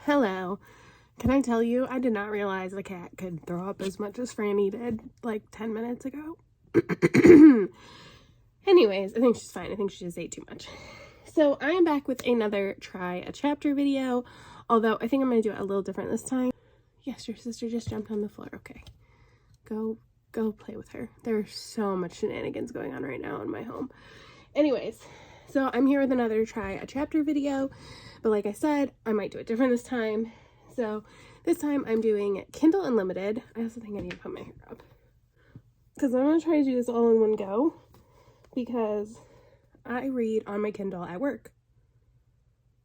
Hello. Can I tell you, I did not realize the cat could throw up as much as Franny did like 10 minutes ago. Anyways, I think she's fine. I think she just ate too much. So I am back with another try a chapter video, although I think I'm going to do it a little different this time. Yes, your sister just jumped on the floor. Okay. Go play with her. There's so much shenanigans going on right now in my home. Anyways, so I'm here with another try a chapter video, but like I said, I might do it different this time. So this time I'm doing Kindle Unlimited. I also think I need to put my hair up because I'm going to try to do this all in one go because I read on my Kindle at work.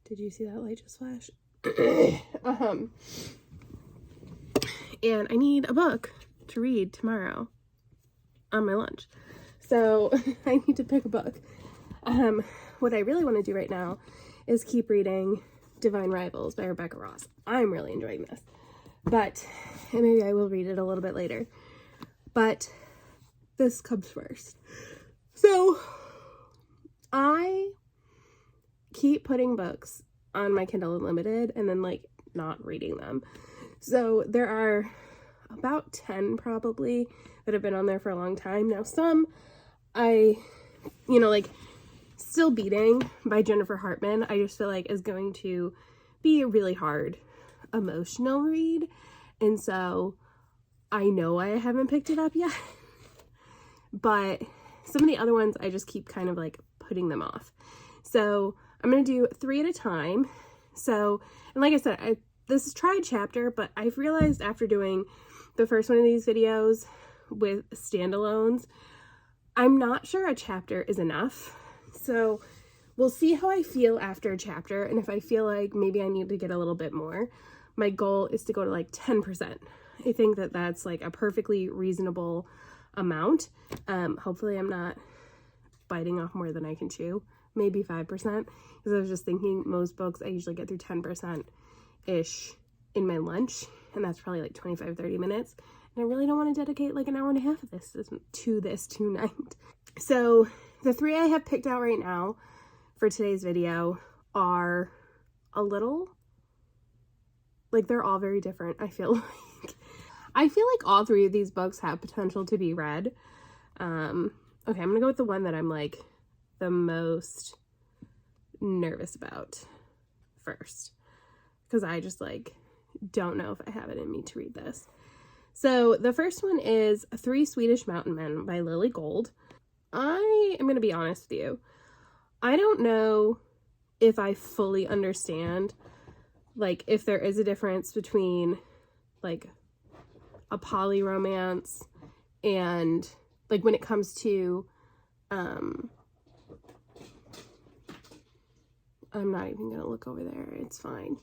Did you see that light just flash? And I need a book to read tomorrow on my lunch. So I need to pick a book. What I really want to do right now is keep reading Divine Rivals by Rebecca Ross. I'm really enjoying this. And maybe I will read it a little bit later. But this comes first. So I keep putting books on my Kindle Unlimited and then like not reading them. So there are about 10 probably that have been on there for a long time. Now some Still Beating by Jennifer Hartman, I just feel like is going to be a really hard emotional read. And so I know I haven't picked it up yet. But some of the other ones, I just keep kind of like putting them off. So I'm going to do 3 at a time. So, and like I said, this is try a chapter, but I've realized after doing the first one of these videos with standalones, I'm not sure a chapter is enough. So we'll see how I feel after a chapter. And if I feel like maybe I need to get a little bit more, my goal is to go to like 10%. I think that that's like a perfectly reasonable amount. Hopefully I'm not biting off more than I can chew. Maybe 5%. Because I was just thinking most books I usually get through 10%-ish in my lunch. And that's probably like 25-30 minutes. And I really don't want to dedicate like an hour and a half of this to this tonight. So the 3 I have picked out right now for today's video are a little, like they're all very different, I feel like. I feel like all 3 of these books have potential to be read. Okay, I'm gonna go with the one that I'm like the most nervous about first. Because I just like don't know if I have it in me to read this. So the first one is 3 Swedish Mountain Men by Lily Gold. I am going to be honest with you. I don't know if I fully understand, like, if there is a difference between, like, a poly romance and, like, when it comes to, I'm not even going to look over there. It's fine.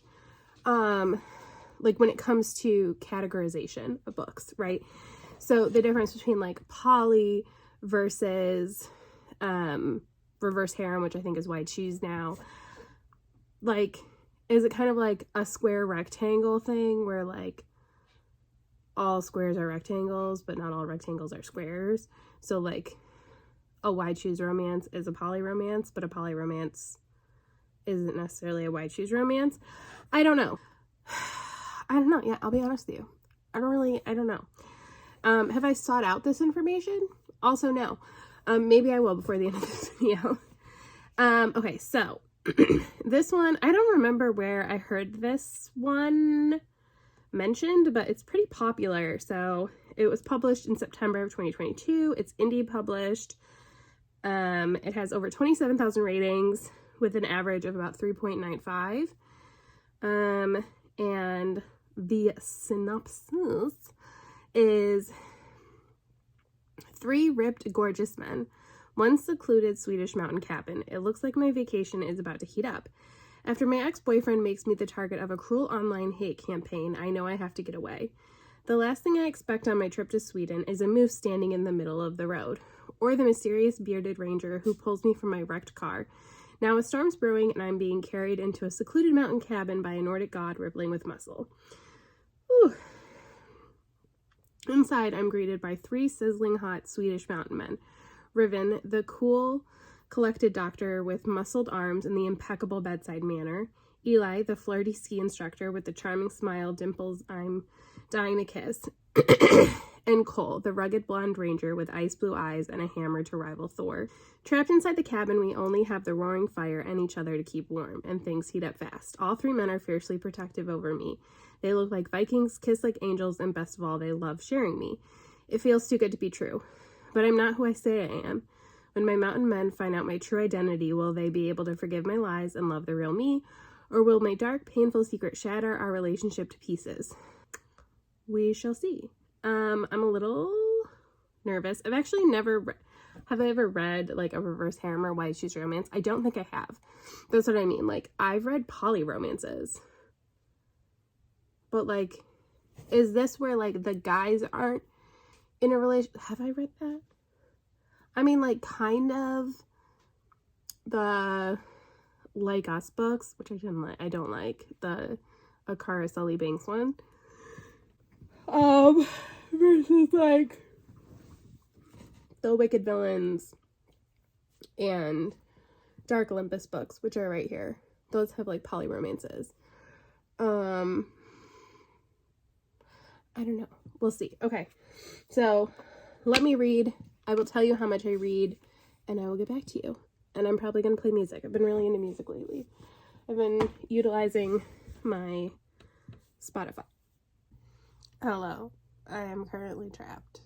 Like, when it comes to categorization of books, right? So the difference between, like, poly versus reverse harem, which I think is why I choose now, like, is it kind of like a square rectangle thing where like all squares are rectangles but not all rectangles are squares? So like a why choose romance is a poly romance, but a poly romance isn't necessarily a why choose romance. I don't know. Yeah, I'll be honest with you, I don't know. Have I sought out this information? Also, no. Maybe I will before the end of this video. Okay, so this one, I don't remember where I heard this one mentioned, but it's pretty popular. So it was published in September of 2022. It's indie published. It has over 27,000 ratings with an average of about 3.95. And the synopsis is 3 ripped, gorgeous men. One secluded Swedish mountain cabin. It looks like my vacation is about to heat up. After my ex-boyfriend makes me the target of a cruel online hate campaign, I know I have to get away. The last thing I expect on my trip to Sweden is a moose standing in the middle of the road, or the mysterious bearded ranger who pulls me from my wrecked car. Now a storm's brewing and I'm being carried into a secluded mountain cabin by a Nordic god rippling with muscle. Whew. Inside, I'm greeted by 3 sizzling hot Swedish mountain men. Riven, the cool, collected doctor with muscled arms and the impeccable bedside manner. Eli, the flirty ski instructor with the charming smile, dimples I'm dying to kiss. And Cole, the rugged blonde ranger with ice blue eyes and a hammer to rival Thor. Trapped inside the cabin, we only have the roaring fire and each other to keep warm, and things heat up fast. All three men are fiercely protective over me. They look like Vikings, kiss like angels, and best of all, they love sharing me. It feels too good to be true. But I'm not who I say I am. When my mountain men find out my true identity, will they be able to forgive my lies and love the real me? Or will my dark, painful secret shatter our relationship to pieces? We shall see. I'm a little nervous. I've actually never have I ever read like a reverse harem or white shoes romance? I don't think I have. That's what I mean. Like, I've read poly romances. But like, is this where like the guys aren't in a relationship? Have I read that? I mean, like, kind of the Like Us books, which I didn't like. I don't like the Akara Sully Banks one. Versus like the Wicked Villains and Dark Olympus books, which are right here. Those have like poly romances. I don't know. We'll see. Okay. So let me read. I will tell you how much I read and I will get back to you. And I'm probably going to play music. I've been really into music lately. I've been utilizing my Spotify. Hello, I am currently trapped.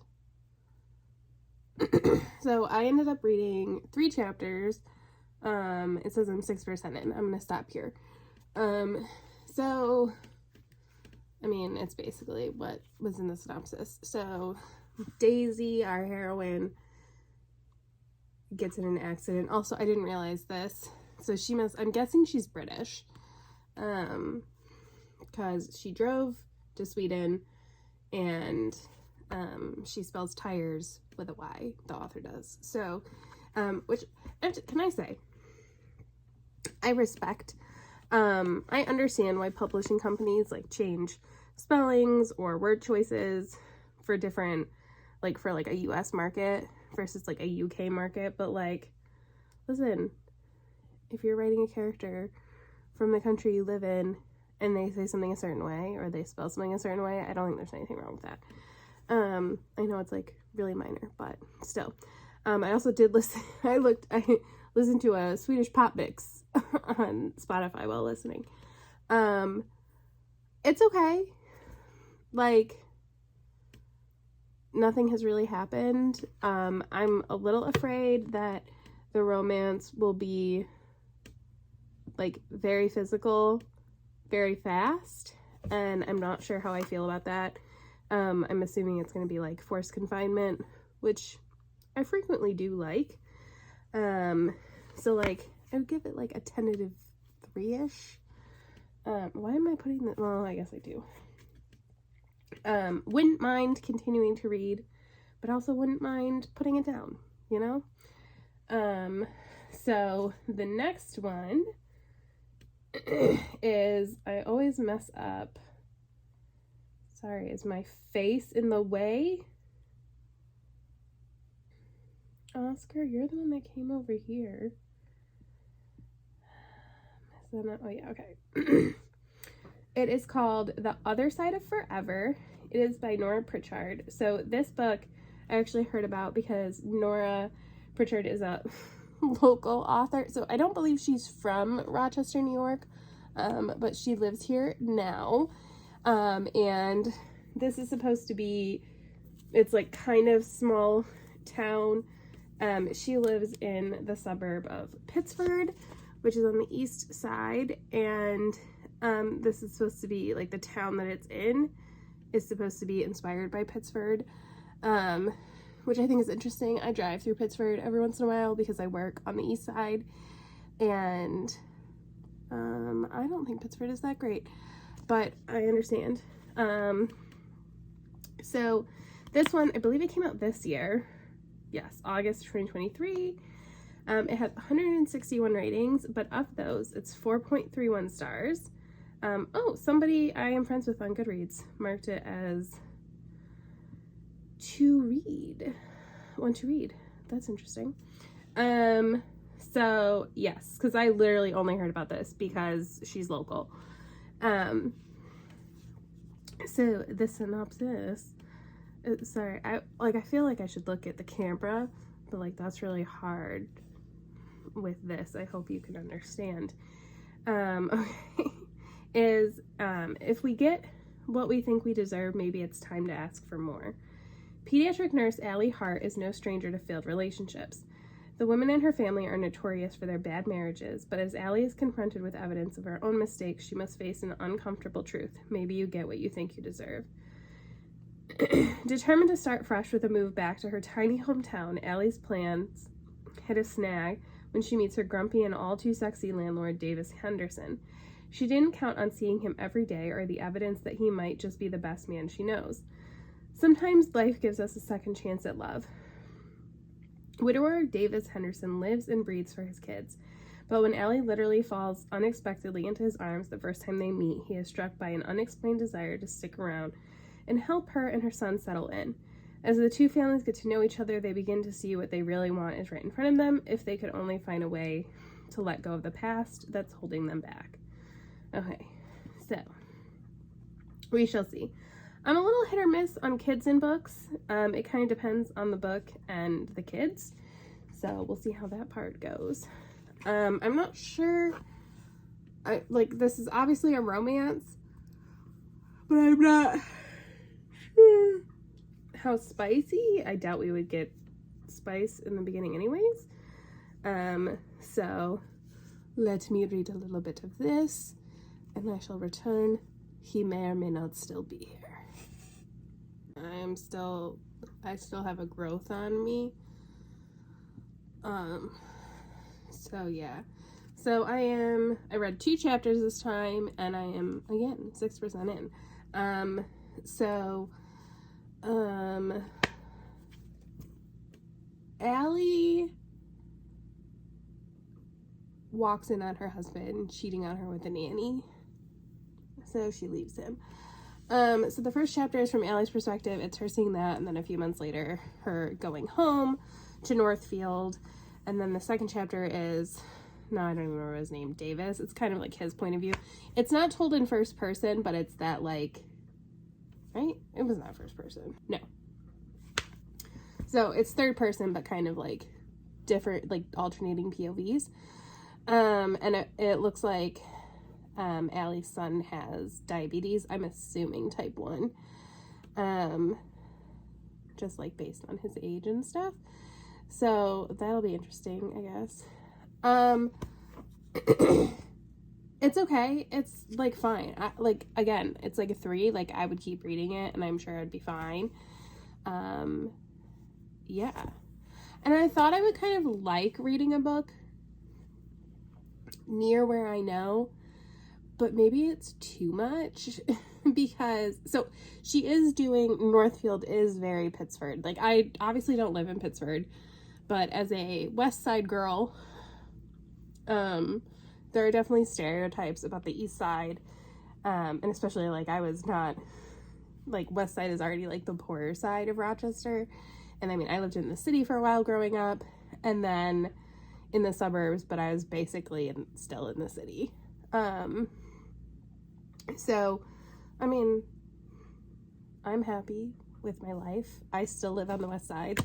So I ended up reading 3 chapters. It says I'm 6% in. I'm gonna stop here. So, I mean, it's basically what was in the synopsis. So, Daisy, our heroine, gets in an accident. Also, I didn't realize this. So I'm guessing she's British. Because she drove to Sweden and she spells tires with a Y, the author does. So, which, can I say, I respect. I understand why publishing companies like change spellings or word choices for different, like for like a US market versus like a UK market. But like, listen, if you're writing a character from the country you live in and they say something a certain way or they spell something a certain way, I don't think there's anything wrong with that. I know it's like really minor, but still. I also did listen, I listened to a Swedish pop mix on Spotify while listening. It's okay. Like, nothing has really happened. I'm a little afraid that the romance will be like very physical, very fast, and I'm not sure how I feel about that. I'm assuming it's going to be like forced confinement, which I frequently do like. So like, I would give it like a tentative 3-ish. Why am I putting that? Well, I guess I do. Wouldn't mind continuing to read, but also wouldn't mind putting it down, you know? So the next one is, I always mess up. Sorry, is my face in the way? Oscar, you're the one that came over here. Oh yeah, okay. It is called The Other Side of Forever. It is by Norah Pritchard. So this book I actually heard about because Norah Pritchard is a local author. So I don't believe she's from Rochester, New York, but she lives here now. And this is supposed to be, it's like kind of small town. She lives in the suburb of Pritchard, which is on the east side, and this is supposed to be like the town that it's in is supposed to be inspired by Pritchard, which I think is interesting. I drive through Pritchard every once in a while because I work on the east side, and I don't think Pritchard is that great, but I understand. So this one, I believe it came out this year. Yes, August 2023. It has 161 ratings, but of those, it's 4.31 stars. Oh, somebody I am friends with on Goodreads marked it as one to read. That's interesting. So yes, because I literally only heard about this because she's local. So the synopsis, sorry, I feel like I should look at the camera, but like that's really hard with this. I hope you can understand. Okay, if we get what we think we deserve, maybe it's time to ask for more. Pediatric nurse Allie Hart is no stranger to failed relationships. The women in her family are notorious for their bad marriages, but as Allie is confronted with evidence of her own mistakes, she must face an uncomfortable truth. Maybe you get what you think you deserve. Determined to start fresh with a move back to her tiny hometown, Allie's plans hit a snag when she meets her grumpy and all too sexy landlord, Davis Henderson. She didn't count on seeing him every day or the evidence that he might just be the best man she knows. Sometimes life gives us a second chance at love. Widower Davis Henderson lives and breathes for his kids, but when Allie literally falls unexpectedly into his arms the first time they meet, he is struck by an unexplained desire to stick around and help her and her son settle in. As the two families get to know each other, they begin to see what they really want is right in front of them if they could only find a way to let go of the past that's holding them back. Okay, so we shall see. I'm a little hit or miss on kids in books. It kind of depends on the book and the kids. So we'll see how that part goes. I'm not sure. This is obviously a romance, but I'm not sure how spicy. I doubt we would get spice in the beginning anyways. So let me read a little bit of this and I shall return. He may or may not still be here. I still have a growth on me. So yeah. So I read 2 chapters this time and I am, again, 6% in. Allie walks in on her husband cheating on her with a nanny. So she leaves him. So the first chapter is from Allie's perspective. It's her seeing that, and then a few months later, her going home to Northfield. And then the second chapter is, no, I don't even remember his name, Davis. It's kind of like his point of view. It's not told in first person, but it's that like, right? It was not first person. No. So it's third person, but kind of like different, like alternating POVs. And it looks like Allie's son has diabetes. I'm assuming type 1. Just like based on his age and stuff. So that'll be interesting, I guess. It's okay. It's like fine. Again, it's like a 3. Like I would keep reading it and I'm sure I'd be fine. Yeah. And I thought I would kind of like reading a book near where I know, but maybe it's too much because, so she is doing, Northfield is very Pittsford. Like I obviously don't live in Pittsford, but as a West Side girl, there are definitely stereotypes about the East Side. And especially like I was not, like West Side is already like the poorer side of Rochester. And I mean, I lived in the city for a while growing up and then in the suburbs, but I was basically still in the city. So, I mean, I'm happy with my life. I still live on the West Side,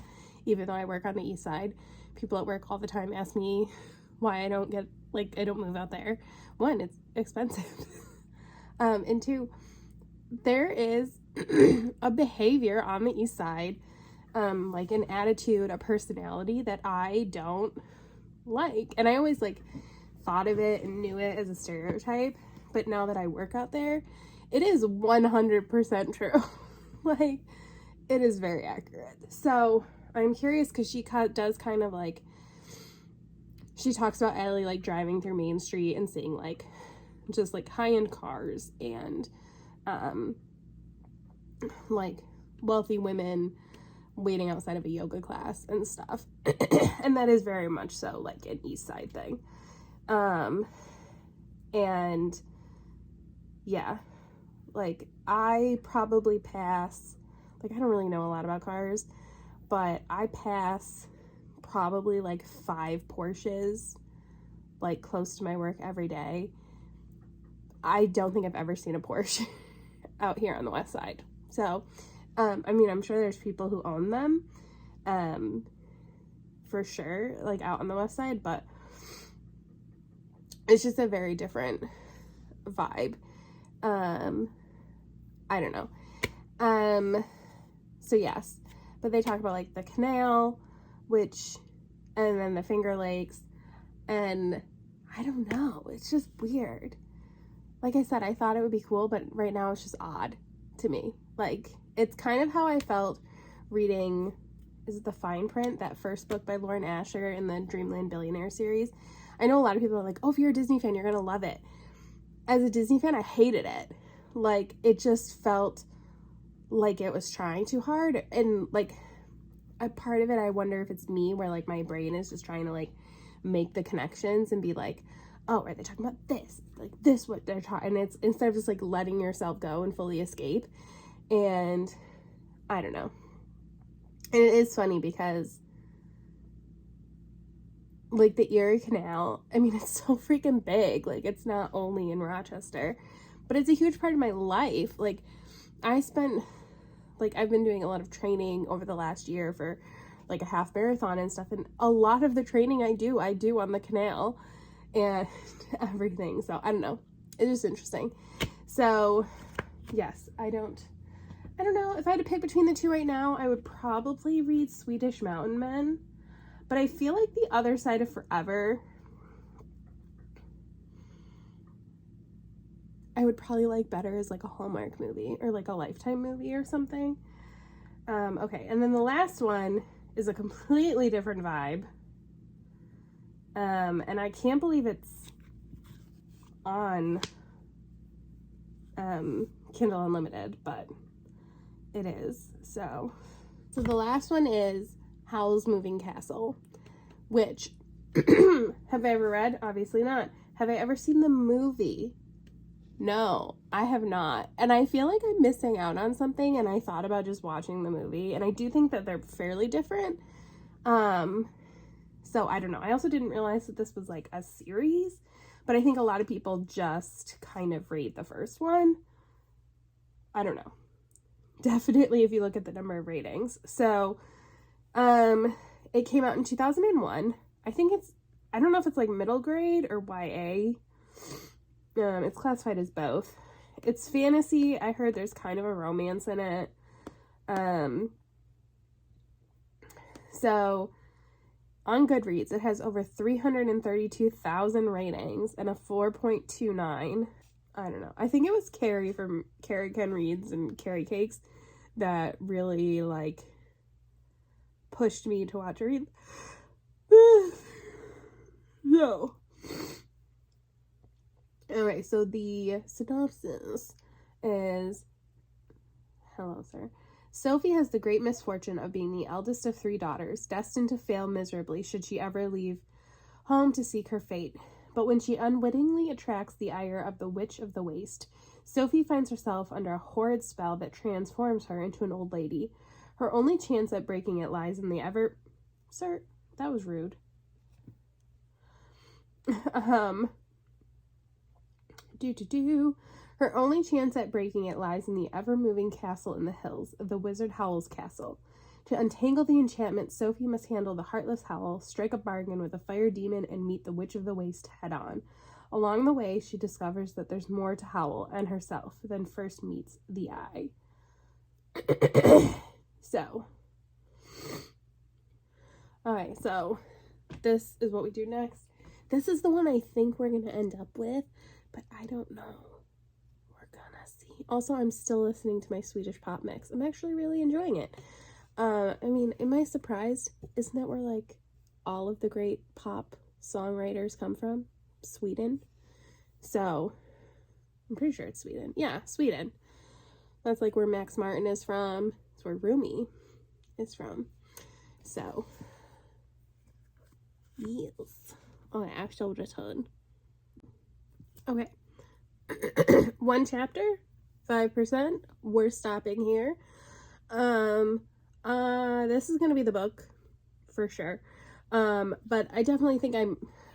even though I work on the East Side. People at work all the time ask me why I don't move out there. 1, it's expensive. And 2, there is a behavior on the East Side, like an attitude, a personality that I don't like. And I always like thought of it and knew it as a stereotype, but now that I work out there, it is 100% true. Like it is very accurate. So I'm curious because she does kind of like, she talks about Allie like driving through Main Street and seeing like just like high-end cars and like wealthy women waiting outside of a yoga class and stuff. And that is very much so like an East Side thing. And yeah, like I probably pass, like I don't really know a lot about cars, but I pass probably like 5 Porsches like close to my work every day. I don't think I've ever seen a Porsche out here on the west side. So, I mean, I'm sure there's people who own them, for sure, like out on the west side, but it's just a very different vibe. I don't know. So yes, but they talk about like the canal, and then the Finger Lakes, and I don't know, it's just weird. Like I said, I thought it would be cool, but right now it's just odd to me. Like, it's kind of how I felt reading, is it The Fine Print, that first book by Lauren Asher in the Dreamland Billionaire series. I know a lot of people are like, oh, if you're a Disney fan, you're gonna love it. As a Disney fan, I hated it. Like, it just felt like it was trying too hard, and like a part of it, I wonder if it's me, where like my brain is just trying to like make the connections and be like, oh, are they talking about this? Like this, what they're talking, and it's instead of just like letting yourself go and fully escape. And I don't know. And it is funny because like the Erie Canal, I mean, it's so freaking big. Like, it's not only in Rochester, but it's a huge part of my life. Like, I've been doing a lot of training over the last year for like a half marathon and stuff, and a lot of the training I do on the canal and everything. So I don't know, it's just interesting. So yes, I don't know, if I had to pick between the two right now, I would probably read Swedish Mountain Men, but I feel like The Other Side of Forever I would probably like better as like a Hallmark movie or like a Lifetime movie or something. Okay, and then the last one is a completely different vibe. And I can't believe it's on Kindle Unlimited, but it is. So the last one is Howl's Moving Castle, which have I ever read? Obviously not. Have I ever seen the movie? No, I have not. And I feel like I'm missing out on something, and I thought about just watching the movie, and I do think that they're fairly different. So I don't know. I also didn't realize that this was like a series, but I think a lot of people just kind of read the first one. I don't know. Definitely if you look at the number of ratings. So, it came out in 2001. I don't know if it's like middle grade or YA. It's classified as both. It's fantasy. I heard there's kind of a romance in it. So on Goodreads, it has over 332,000 ratings and a 4.29. I don't know. I think it was Carrie from Carrie Can Reads and Carrie Cakes that really like pushed me to watch or read. No. Alright, so the synopsis is, hello, sir. Sophie has the great misfortune of being the eldest of 3 daughters, destined to fail miserably should she ever leave home to seek her fate. But when she unwittingly attracts the ire of the Witch of the Waste, Sophie finds herself under a horrid spell that transforms her into an old lady. Her only chance at breaking it lies in the ever... Sir, that was rude. Her only chance at breaking it lies in the ever-moving castle in the hills, the wizard Howl's castle. To untangle the enchantment, Sophie must handle the heartless Howl, strike a bargain with the fire demon, and meet the Witch of the Waste head-on. Along the way, she discovers that there's more to Howl and herself than first meets the eye. So, alright, so this is what we do next. This is the one I think we're going to end up with, but I don't know. We're gonna see. Also, I'm still listening to my Swedish pop mix. I'm actually really enjoying it. I mean, am I surprised? Isn't that where, like, all of the great pop songwriters come from? Sweden. So, I'm pretty sure it's Sweden. Yeah, Sweden. That's, like, where Max Martin is from. It's where Rumi is from. So, yes. Oh, actual return. Okay. 1 chapter, 5%. We're stopping here. This is gonna be the book for sure. But I definitely think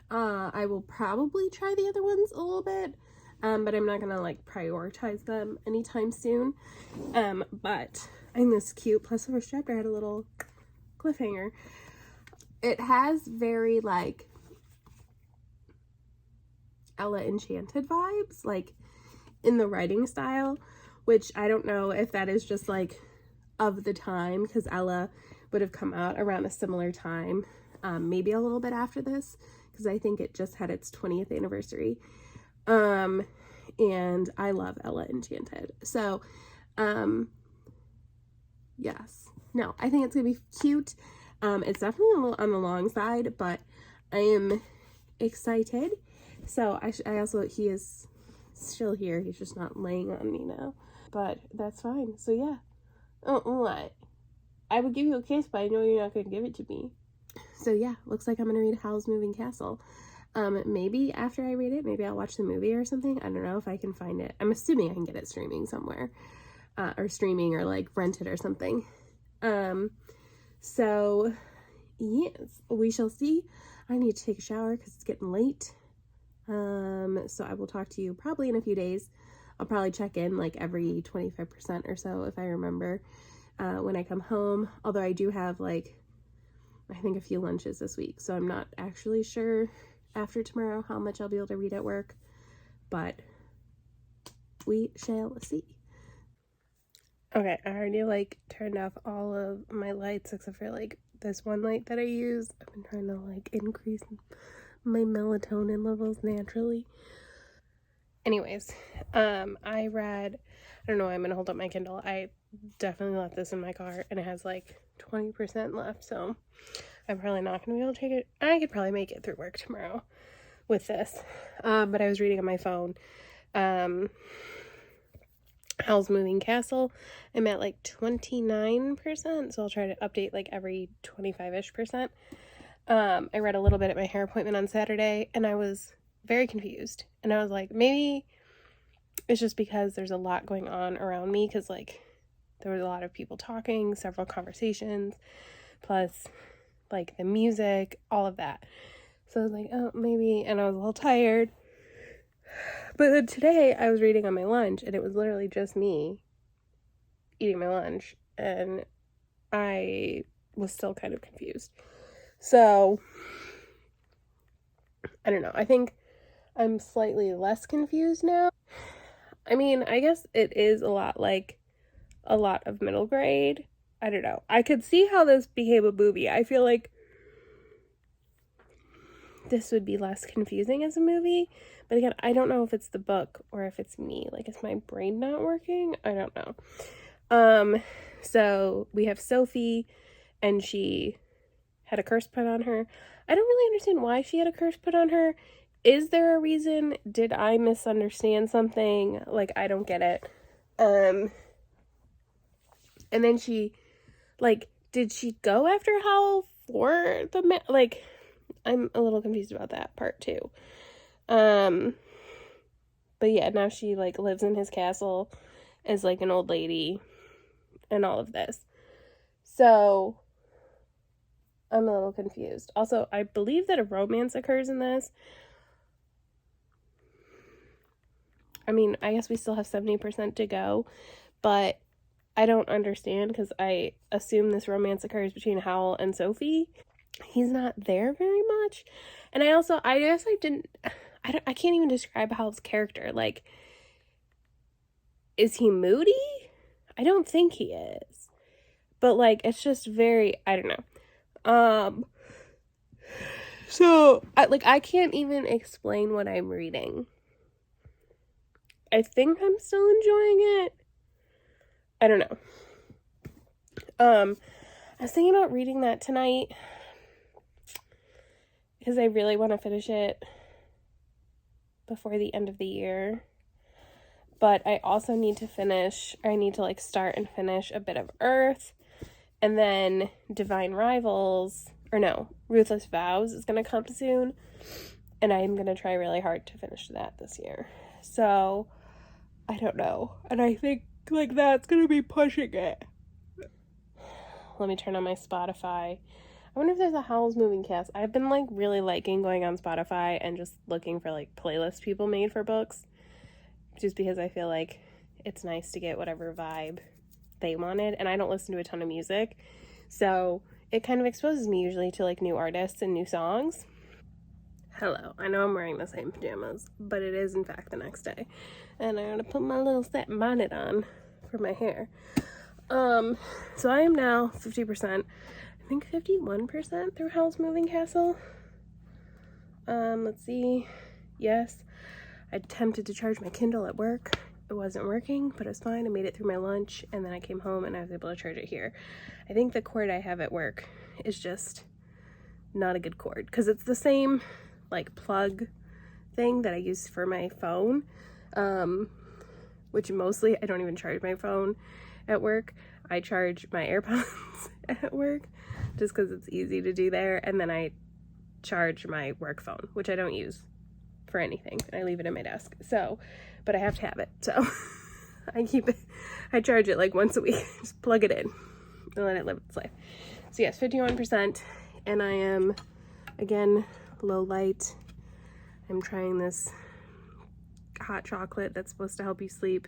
I will probably try the other ones a little bit. But I'm not gonna like prioritize them anytime soon. But I think this is cute. Plus the first chapter had a little cliffhanger. It has very like Ella Enchanted vibes, like in the writing style, which I don't know if that is just like of the time, because Ella would have come out around a similar time, maybe a little bit after this, because I think it just had its 20th anniversary. And I love Ella Enchanted. So, yes. No, I think it's gonna be cute. It's definitely a little on the long side, but I am excited. So he is still here. He's just not laying on me now, but that's fine. So yeah. Oh, what? I would give you a kiss, but I know you're not gonna give it to me. So yeah, looks like I'm gonna read Howl's Moving Castle. Maybe after I read it, maybe I'll watch the movie or something. I don't know if I can find it. I'm assuming I can get it streaming somewhere, or streaming or like rent it or something. So yes, we shall see. I need to take a shower because it's getting late. So I will talk to you probably in a few days. I'll probably check in like every 25% or so if I remember, when I come home. Although I do have like, I think a few lunches this week, so I'm not actually sure after tomorrow how much I'll be able to read at work, but we shall see. Okay, I already like turned off all of my lights except for like this one light that I use. I've been trying to like increase my melatonin levels naturally. Anyways, I read, I don't know why I'm gonna hold up my Kindle. I definitely left this in my car and it has like 20% left, so I'm probably not gonna be able to take it. I could probably make it through work tomorrow with this. But I was reading on my phone. Howl's Moving Castle. I'm at like 29%, so I'll try to update like every 25-ish%. I read a little bit at my hair appointment on Saturday, and I was very confused. And I was like, maybe it's just because there's a lot going on around me, because like there was a lot of people talking, several conversations, plus like the music, all of that. So I was like, oh, maybe, and I was a little tired. But then today I was reading on my lunch and it was literally just me eating my lunch, and I was still kind of confused. So I don't know. I think I'm slightly less confused now. I mean, I guess it is a lot like a lot of middle grade. I don't know. I could see how this became a movie. I feel like this would be less confusing as a movie. But again, I don't know if it's the book or if it's me. Like, is my brain not working? I don't know. So we have Sophie, and she had a curse put on her. I don't really understand why she had a curse put on her. Is there a reason? Did I misunderstand something? Like, I don't get it. And then she, like, did she go after Howl for the, like, I'm a little confused about that part too. But yeah, now she like lives in his castle as like an old lady and all of this. So I'm a little confused. Also, I believe that a romance occurs in this. I mean, I guess we still have 70% to go, but I don't understand because I assume this romance occurs between Howl and Sophie. He's not there very much. And I can't even describe Howl's character. Like, is he moody? I don't think he is. But like, it's just very, I don't know. So I can't even explain what I'm reading. I think I'm still enjoying it. I don't know. I was thinking about reading that tonight because I really want to finish it before the end of the year. But I also need to like start and finish a bit of Earth, and then Divine Rivals, or no, Ruthless Vows is going to come soon, and I'm going to try really hard to finish that this year. So I don't know, and I think like that's going to be pushing it. Let me turn on my Spotify. I wonder if there's a Howl's Moving Castle. I've been like really liking going on Spotify and just looking for like playlists people made for books, just because I feel like it's nice to get whatever vibe they wanted. And I don't listen to a ton of music, so it kind of exposes me usually to like new artists and new songs. Hello, I know I'm wearing the same pajamas, but it is in fact the next day, and I gotta put my little satin bonnet on for my hair. So I am now 50%, I think 51% through Howl's Moving Castle. Let's see. Yes, I attempted to charge my Kindle at work. It wasn't working, but it's fine. I made it through my lunch, and then I came home and I was able to charge it here. I think the cord I have at work is just not a good cord, because it's the same like plug thing that I use for my phone, which mostly I don't even charge my phone at work. I charge my AirPods at work just because it's easy to do there, and then I charge my work phone, which I don't use for anything. I leave it in my desk. So, but I have to have it. So I keep it, I charge it like once a week. Just plug it in and let it live its life. So yes, 51%. And I am, again, low light. I'm trying this hot chocolate that's supposed to help you sleep.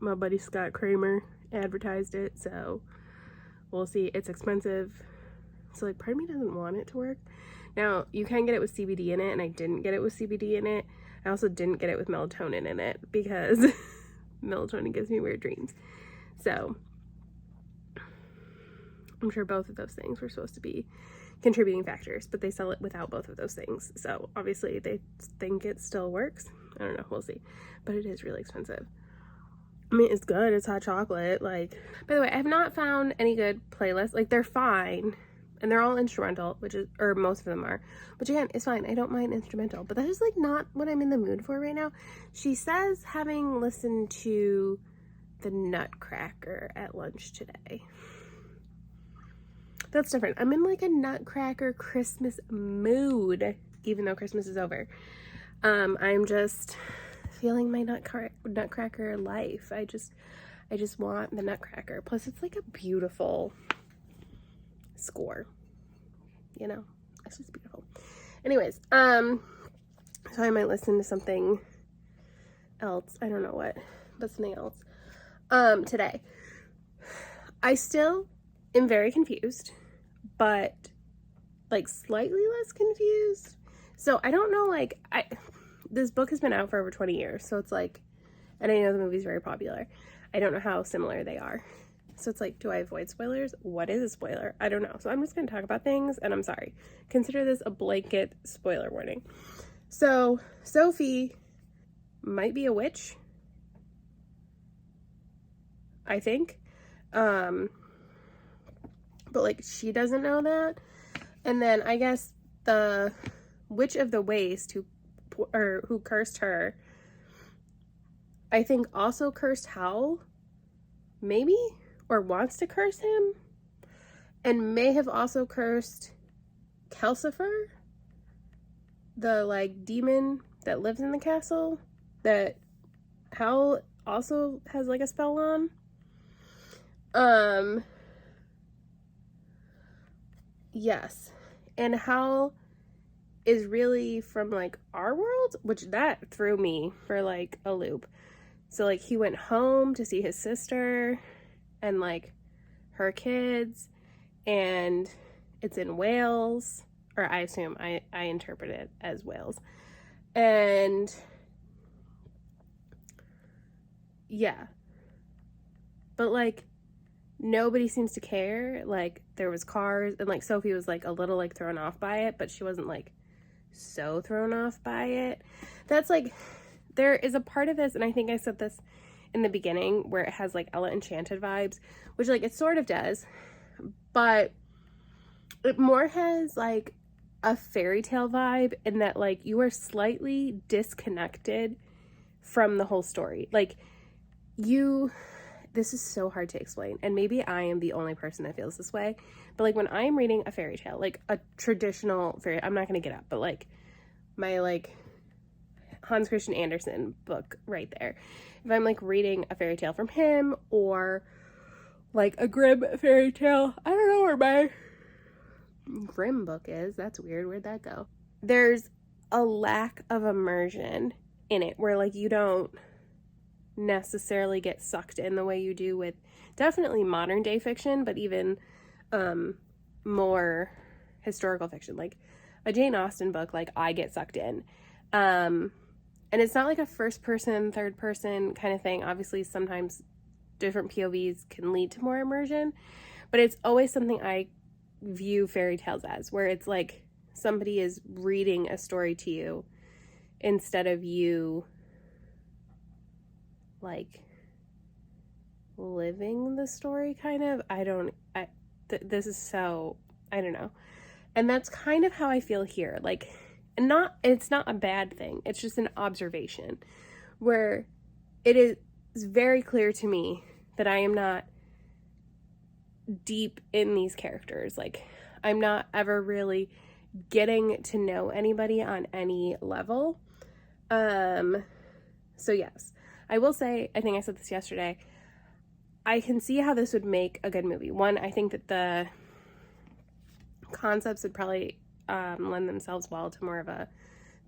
My buddy Scott Kramer advertised it, so we'll see. It's expensive, so like part of me doesn't want it to work. Now you can get it with CBD in it, and I didn't get it with CBD in it. I also didn't get it with melatonin in it because melatonin gives me weird dreams. So I'm sure both of those things were supposed to be contributing factors, but they sell it without both of those things. So obviously they think it still works. I don't know, we'll see. But it is really expensive. I mean, it's good. It's hot chocolate. Like, by the way, I have not found any good playlists. Like, they're fine, and they're all instrumental, which is, or most of them are, which again, is fine. I don't mind instrumental, but that is like not what I'm in the mood for right now. She says having listened to the Nutcracker at lunch today. That's different. I'm in like a Nutcracker Christmas mood, even though Christmas is over. I'm just feeling my Nutcracker life. I just want the Nutcracker. Plus, it's like a beautiful score. You know, it's just beautiful. Anyways, so I might listen to something else. I don't know what, but something else. Today, I still am very confused, but like slightly less confused. So I don't know, like, this book has been out for over 20 years, so it's like, and I know the movie's very popular. I don't know how similar they are. So it's like, do I avoid spoilers? What is a spoiler? I don't know. So I'm just going to talk about things, and I'm sorry. Consider this a blanket spoiler warning. So Sophie might be a witch, I think. But like, she doesn't know that. And then I guess the Witch of the Waste who cursed her, I think also cursed Howl, maybe, or wants to curse him, and may have also cursed Calcifer, the like demon that lives in the castle that Howl also has like a spell on. Yes, and Howl is really from like our world, which that threw me for like a loop. So like he went home to see his sister and like her kids, and it's in Wales, or I assume I interpret it as Wales. And yeah, but like nobody seems to care. Like there was cars, and like Sophie was like a little like thrown off by it, but she wasn't like so thrown off by it. That's like, there is a part of this, and I think I said this in the beginning, where it has like Ella Enchanted vibes, which like it sort of does, but it more has like a fairy tale vibe, in that like you are slightly disconnected from the whole story. Like this is so hard to explain, and maybe I am the only person that feels this way, but like when I'm reading a fairy tale, like a traditional fairy, I'm not gonna get up, but like my like Hans Christian Andersen book right there, if I'm like reading a fairy tale from him, or like a Grimm fairy tale, I don't know, or my Grimm book is. That's weird. Where'd that go? There's a lack of immersion in it where like you don't necessarily get sucked in the way you do with definitely modern day fiction, but even more historical fiction, like a Jane Austen book. Like I get sucked in, and it's not like a first person, third person kind of thing. Obviously sometimes different POVs can lead to more immersion, but it's always something I view fairy tales as, where it's like somebody is reading a story to you instead of you like living the story, kind of. This is so, I don't know. And that's kind of how I feel here. Like, it's not a bad thing. It's just an observation where it is very clear to me that I am not deep in these characters. Like, I'm not ever really getting to know anybody on any level. So yes, I will say, I think I said this yesterday, I can see how this would make a good movie. One, I think that the concepts would probably lend themselves well to more of a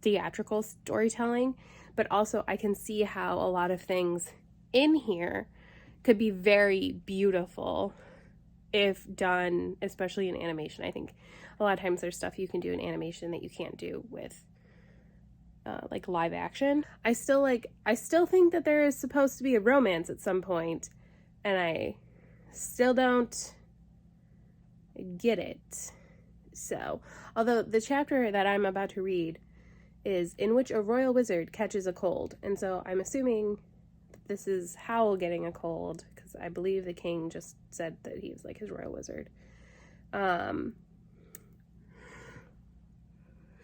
theatrical storytelling, but also I can see how a lot of things in here could be very beautiful if done, especially in animation. I think a lot of times there's stuff you can do in animation that you can't do with like live action. I still think that there is supposed to be a romance at some point, and I still don't get it. So, although the chapter that I'm about to read is in which a royal wizard catches a cold, and so I'm assuming this is Howl getting a cold, because I believe the king just said that he was like his royal wizard.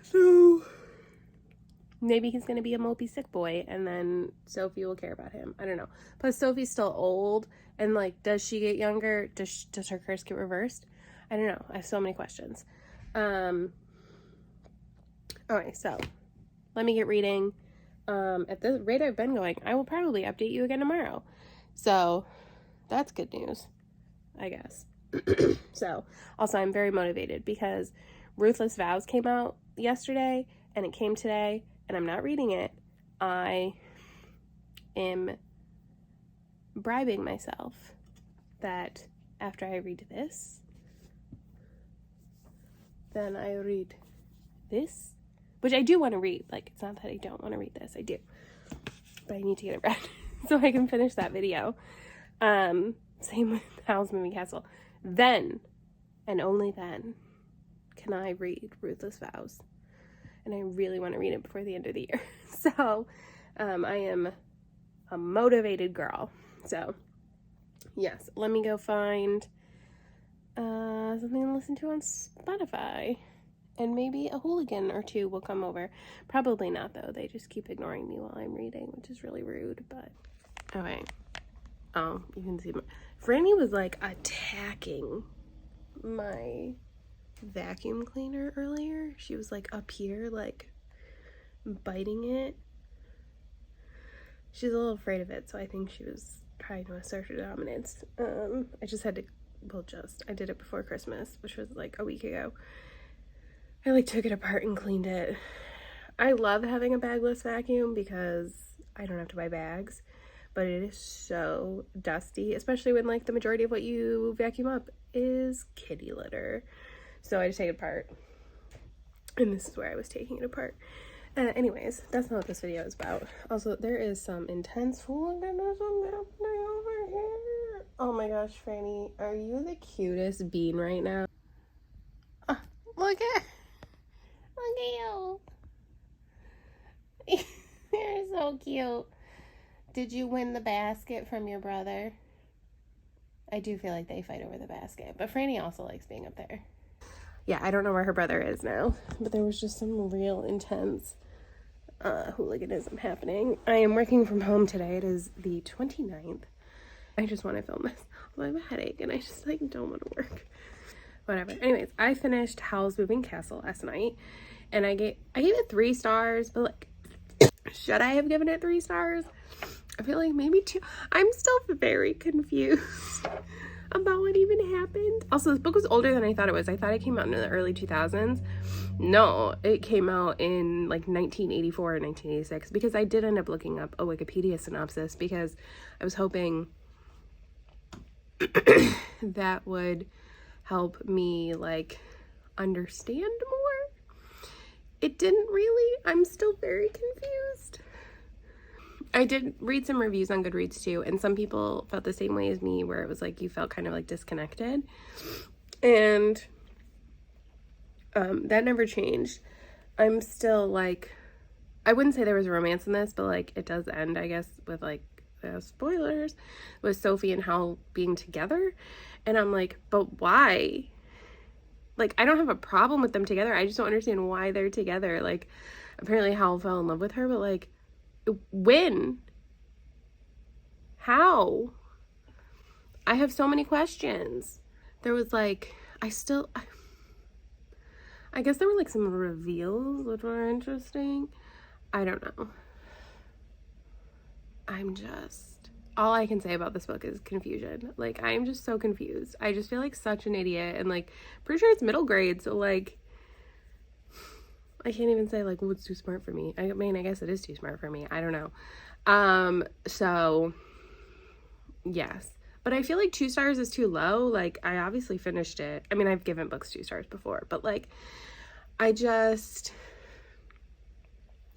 So maybe he's gonna be a mopey sick boy, and then Sophie will care about him. I don't know. Plus Sophie's still old, and like, does she get younger? Does her curse get reversed? I don't know. I have so many questions. Okay, so let me get reading. At the rate I've been going, I will probably update you again tomorrow. So that's good news, I guess. So also I'm very motivated because Ruthless Vows came out yesterday and it came today, and I'm not reading it. I am bribing myself that after I read this, then I read this, which I do want to read. Like, it's not that I don't want to read this, I do, but I need to get it read so I can finish that video. Same with Howl's Moving Castle. Then, and only then, can I read Ruthless Vows, and I really want to read it before the end of the year. So, I am a motivated girl. So, yes, let me go find something to listen to on Spotify, and maybe a hooligan or two will come over. Probably not, though. They just keep ignoring me while I'm reading, which is really rude, but okay. Oh, you can see Franny was like attacking my vacuum cleaner earlier. She was like up here, like biting it. She's a little afraid of it, so I think she was trying to assert her dominance. I just had to, I did it before Christmas, which was like a week ago. I like took it apart and cleaned it. I love having a bagless vacuum because I don't have to buy bags, but it is so dusty, especially when like the majority of what you vacuum up is kitty litter. So I just take it apart, and this is where I was taking it apart. Anyways, that's not what this video is about. Also, there is some intense happening over here. Oh my gosh, Franny, are you the cutest bean right now? Look at you. You're so cute. Did you win the basket from your brother? I do feel like they fight over the basket, but Franny also likes being up there. Yeah, I don't know where her brother is now, but there was just some real intense hooliganism happening. I am working from home today. It is the 29th. I just want to film this. I have a headache and I just like don't want to work. Whatever. Anyways, I finished Howl's Moving Castle last night, and I gave it 3 stars, but like, should I have given it 3 stars? I feel like maybe 2. I'm still very confused about what even happened. Also, this book was older than I thought it was. I thought it came out in the early 2000s. No, it came out in like 1984 or 1986, because I did end up looking up a Wikipedia synopsis because I was hoping that would help me like understand more. It didn't really. I'm still very confused. I did read some reviews on Goodreads too, and some people felt the same way as me, where it was like you felt kind of like disconnected, and that never changed. I'm still like, I wouldn't say there was a romance in this, but like it does end, I guess, with like spoilers, with Sophie and Howl being together, and I'm like, but why? Like, I don't have a problem with them together. I just don't understand why they're together. Like, apparently Howl fell in love with her, but like, when? How? I have so many questions. There was like, I guess there were like some reveals which were interesting. I don't know. All I can say about this book is confusion. Like, I am just so confused. I just feel like such an idiot, and like, pretty sure it's middle grade, so like, I can't even say like, what's too smart for me. I mean, I guess it is too smart for me. I don't know. So yes, but I feel like 2 stars is too low. Like, I obviously finished it. I mean, I've given books 2 stars before, but like,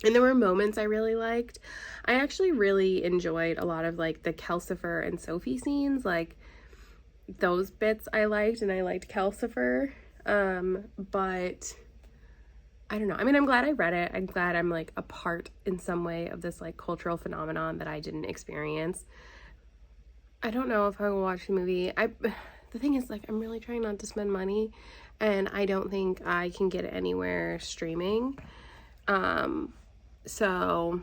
and there were moments I really liked. I actually really enjoyed a lot of like the Calcifer and Sophie scenes. Like, those bits I liked, and I liked Calcifer. But I don't know. I mean, I'm glad I read it. I'm glad I'm like a part in some way of this like cultural phenomenon that I didn't experience. I don't know if I will watch the movie. The thing is, like, I'm really trying not to spend money, and I don't think I can get it anywhere streaming. So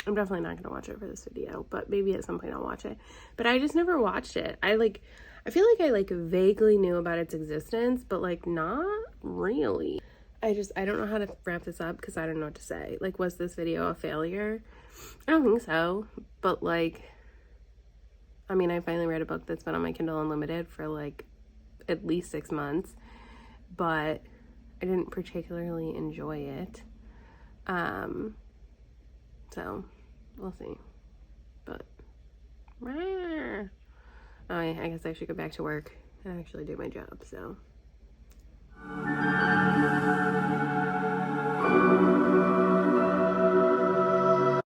I'm definitely not gonna watch it for this video, but maybe at some point I'll watch it. But I just never watched it. I feel like I like vaguely knew about its existence, but like not really. I don't know how to wrap this up because I don't know what to say. Like, was this video a failure? I don't think so, but like, I mean, I finally read a book that's been on my Kindle Unlimited for like at least 6 months, but I didn't particularly enjoy it. So we'll see. But I guess I should go back to work and actually do my job, so